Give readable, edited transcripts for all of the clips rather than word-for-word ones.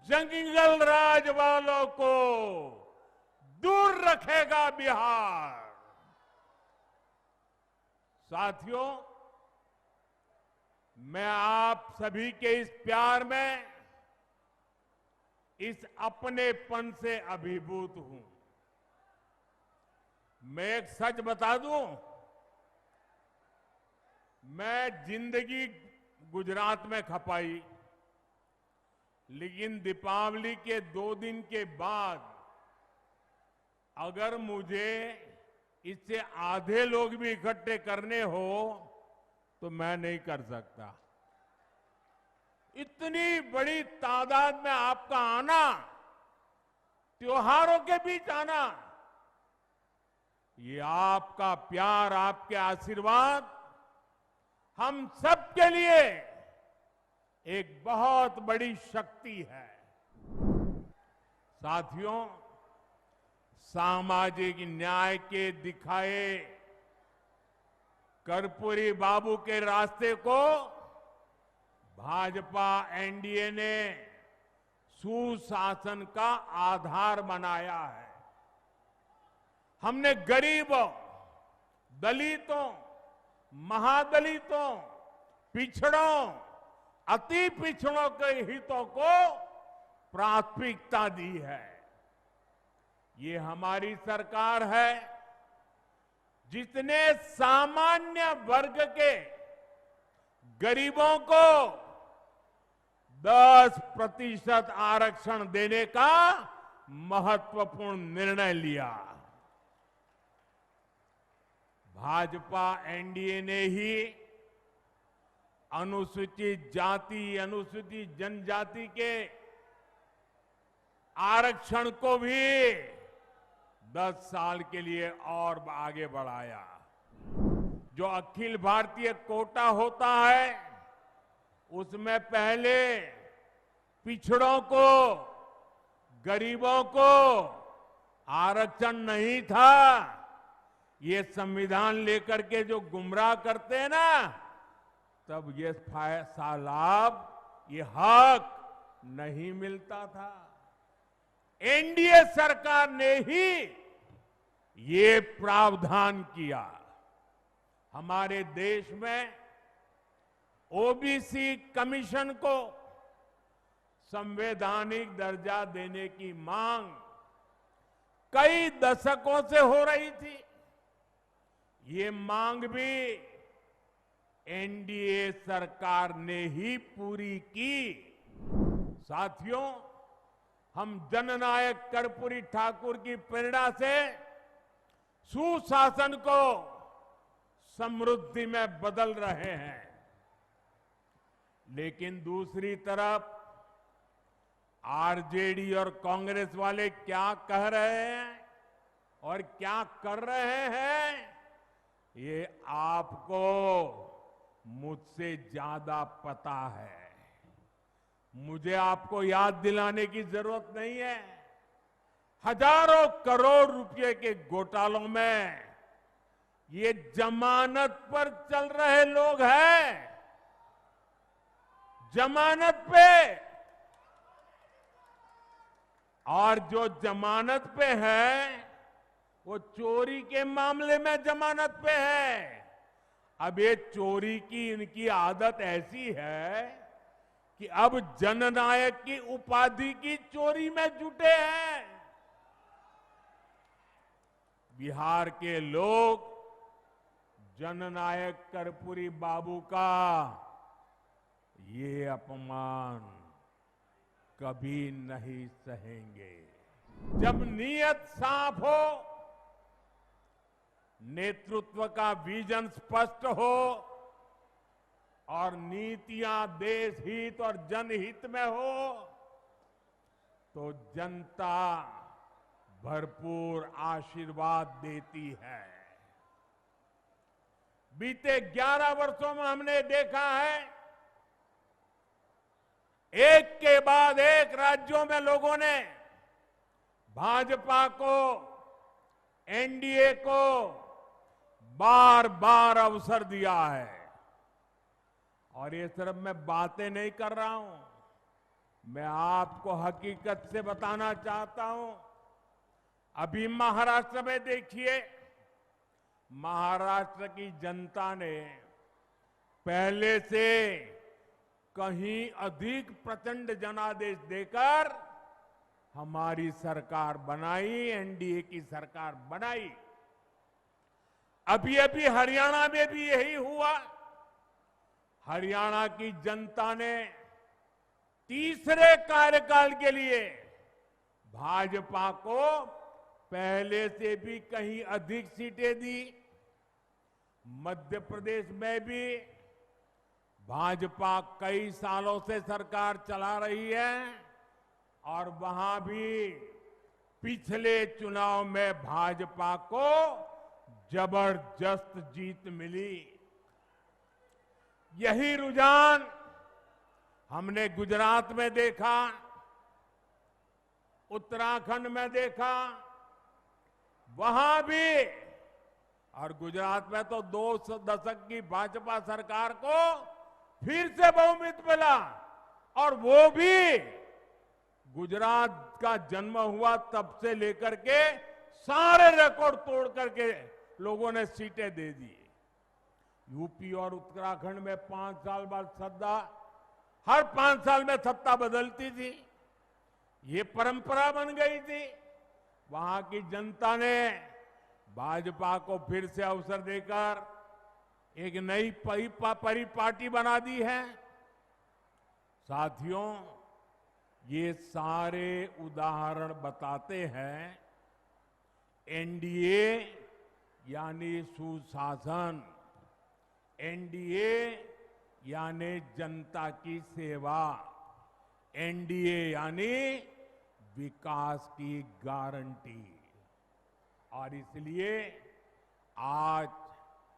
जंगल राज वालों को दूर रखेगा बिहार। साथियों, मैं आप सभी के इस प्यार में, इस अपनेपन से अभिभूत हूं। मैं एक सच बता दूं, मैं जिंदगी गुजरात में खपाई, लेकिन दीपावली के 2 दिन के बाद अगर मुझे इससे आधे लोग भी इकट्ठे करने हो तो मैं नहीं कर सकता। इतनी बड़ी तादाद में आपका आना, त्योहारों के बीच आना, ये आपका प्यार, आपके आशीर्वाद हम सबके लिए एक बहुत बड़ी शक्ति है। साथियों, सामाजिक न्याय के दिखाए कर्पूरी बाबू के रास्ते को भाजपा एनडीए ने सुशासन का आधार बनाया है। हमने गरीबों, दलितों, महादलितों, पिछड़ों, अति पिछड़ों के हितों को प्राथमिकता दी है। ये हमारी सरकार है जिसने सामान्य वर्ग के गरीबों को 10% आरक्षण देने का महत्वपूर्ण निर्णय लिया। भाजपा एनडीए ने ही अनुसूचित जाति, अनुसूचित जनजाति के आरक्षण को भी 10 साल के लिए और आगे बढ़ाया। जो अखिल भारतीय कोटा होता है, उसमें पहले पिछड़ों को, गरीबों को आरक्षण नहीं था। ये संविधान लेकर के जो गुमराह करते हैं ना, तब ये लाभ, ये हक नहीं मिलता था। एनडीए सरकार ने ही ये प्रावधान किया। हमारे देश में ओबीसी कमीशन को संवैधानिक दर्जा देने की मांग कई दशकों से हो रही थी। ये मांग भी एनडीए सरकार ने ही पूरी की। साथियों, हम जननायक कर्पूरी ठाकुर की प्रेरणा से सुशासन को समृद्धि में बदल रहे हैं। लेकिन दूसरी तरफ आरजेडी और कांग्रेस वाले क्या कह रहे हैं और क्या कर रहे हैं, ये आपको मुझसे ज्यादा पता है। मुझे आपको याद दिलाने की जरूरत नहीं है। हजारों करोड़ रुपए के घोटालों में ये जमानत पर चल रहे लोग हैं। जमानत पे, और जो जमानत पे है वो चोरी के मामले में जमानत पे है। अब ये चोरी की इनकी आदत ऐसी है कि अब जननायक की उपाधि की चोरी में जुटे हैं। बिहार के लोग जननायक कर्पूरी बाबू का ये अपमान कभी नहीं सहेंगे। जब नीयत साफ हो, नेतृत्व का विजन स्पष्ट हो और नीतियां देश हित और जनहित में हो, तो जनता भरपूर आशीर्वाद देती है। बीते 11 वर्षों में हमने देखा है, एक के बाद एक राज्यों में लोगों ने भाजपा को, एनडीए को बार बार अवसर दिया है। और ये सिर्फ मैं बातें नहीं कर रहा हूं, मैं आपको हकीकत से बताना चाहता हूं। अभी महाराष्ट्र में देखिए, महाराष्ट्र की जनता ने पहले से कहीं अधिक प्रचंड जनादेश देकर हमारी सरकार बनाई, एनडीए की सरकार बनाई। अभी अभी हरियाणा में भी यही हुआ। हरियाणा की जनता ने तीसरे कार्यकाल के लिए भाजपा को पहले से भी कहीं अधिक सीटें दी। मध्य प्रदेश में भी भाजपा कई सालों से सरकार चला रही है और वहां भी पिछले चुनाव में भाजपा को जबरदस्त जीत मिली। यही रुझान हमने गुजरात में देखा, उत्तराखंड में देखा, वहां भी। और गुजरात में तो 2 दशक की भाजपा सरकार को फिर से बहुमत मिला, और वो भी गुजरात का जन्म हुआ तब से लेकर के सारे रिकॉर्ड तोड़ करके लोगों ने सीटें दे दी। यूपी और उत्तराखंड में 5 साल बाद सत्ता, हर 5 साल में सत्ता बदलती थी, ये परंपरा बन गई थी। वहां की जनता ने भाजपा को फिर से अवसर देकर एक नई परिपाटी बना दी है। साथियों, ये सारे उदाहरण बताते हैं एनडीए यानी सुशासन, एनडीए यानी जनता की सेवा, एनडीए यानी विकास की गारंटी। और इसलिए आज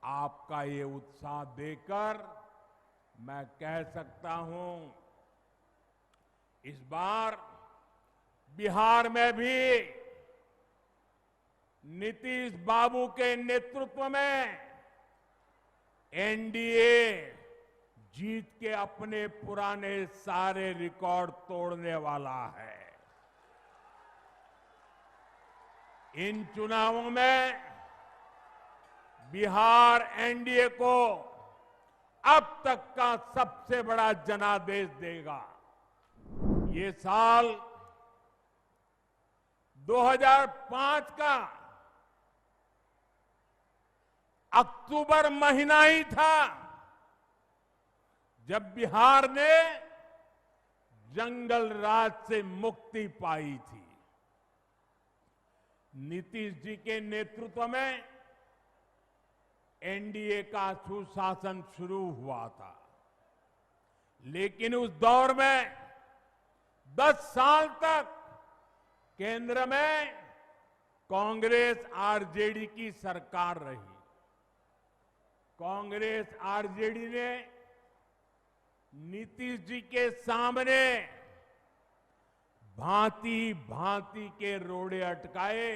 आपका ये उत्साह देखकर मैं कह सकता हूं, इस बार बिहार में भी नीतीश बाबू के नेतृत्व में एनडीए जीत के अपने पुराने सारे रिकॉर्ड तोड़ने वाला है। इन चुनावों में बिहार एनडीए को अब तक का सबसे बड़ा जनादेश देगा। ये साल 2005 का अक्टूबर महीना ही था जब बिहार ने जंगल राज से मुक्ति पाई थी। नीतीश जी के नेतृत्व में एनडीए का सुशासन शुरू हुआ था, लेकिन उस दौर में 10 साल तक केंद्र में कांग्रेस आरजेडी की सरकार रही। कांग्रेस आरजेडी ने नीतीश जी के सामने भांति भांति के रोड़े अटकाए।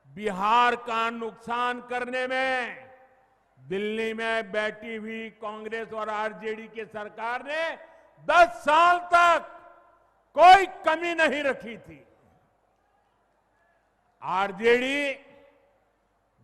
बिहार का नुकसान करने में दिल्ली में बैठी हुई कांग्रेस और आरजेडी की सरकार ने 10 साल तक कोई कमी नहीं रखी थी। आरजेडी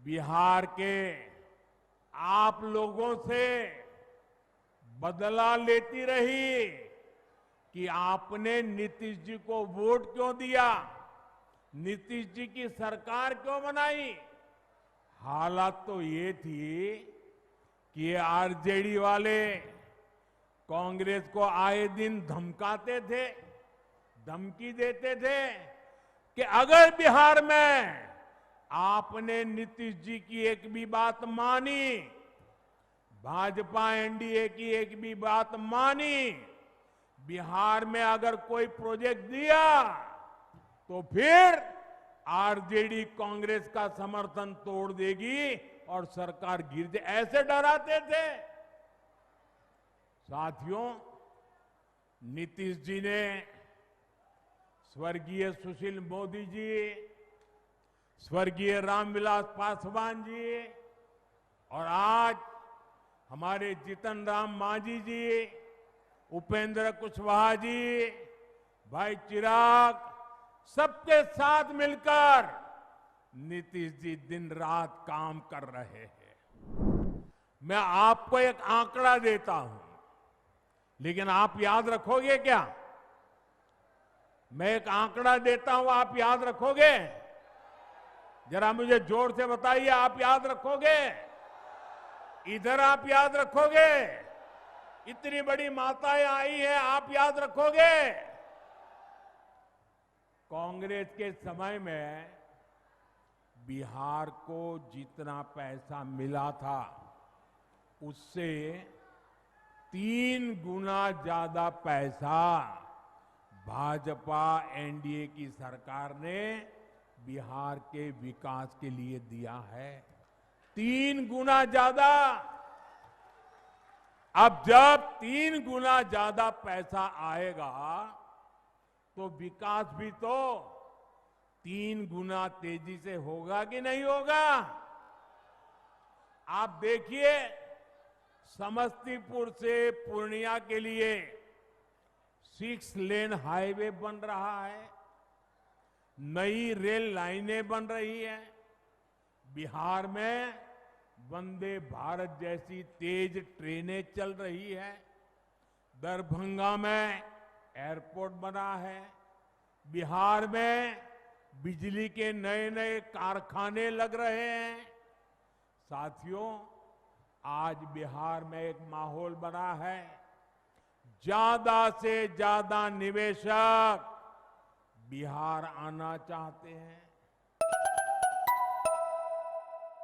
बिहार के आप लोगों से बदला लेती रही कि आपने नीतीश जी को वोट क्यों दिया, नीतीश जी की सरकार क्यों बनाई। हालात तो ये थी कि ये आरजेडी वाले कांग्रेस को आए दिन धमकाते थे, धमकी देते थे कि अगर बिहार में आपने नीतीश जी की एक भी बात मानी, भाजपा एनडीए की एक भी बात मानी, बिहार में अगर कोई प्रोजेक्ट दिया तो फिर आरजेडी कांग्रेस का समर्थन तोड़ देगी और सरकार गिर जाए, ऐसे डराते थे। साथियों, नीतीश जी ने स्वर्गीय सुशील मोदी जी, स्वर्गीय रामविलास पासवान जी और आज हमारे जीतन राम मांझी जी उपेंद्र कुशवाहा जी, भाई चिराग, सबके साथ मिलकर नीतीश जी दिन रात काम कर रहे हैं। मैं आपको एक आंकड़ा देता हूं, लेकिन आप याद रखोगे क्या? मैं एक आंकड़ा देता हूं, आप याद रखोगे? जरा मुझे जोर से बताइए, आप याद रखोगे? इधर आप याद रखोगे? इतनी बड़ी माताएं आई हैं, आप याद रखोगे? कांग्रेस के समय में बिहार को जितना पैसा मिला था, उससे 3 गुना ज्यादा पैसा भाजपा एनडीए की सरकार ने बिहार के विकास के लिए दिया है। 3 गुना ज्यादा। अब जब 3 गुना ज्यादा पैसा आएगा तो विकास भी तो 3 गुना तेजी से होगा कि नहीं होगा? आप देखिए, समस्तीपुर से पूर्णिया के लिए 6 लेन हाईवे बन रहा है, नई रेल लाइनें बन रही हैं, बिहार में वंदे भारत जैसी तेज ट्रेनें चल रही है, दरभंगा में एयरपोर्ट बना है, बिहार में बिजली के नए नए कारखाने लग रहे हैं। साथियों, आज बिहार में एक माहौल बना है, ज्यादा से ज्यादा निवेशक बिहार आना चाहते हैं।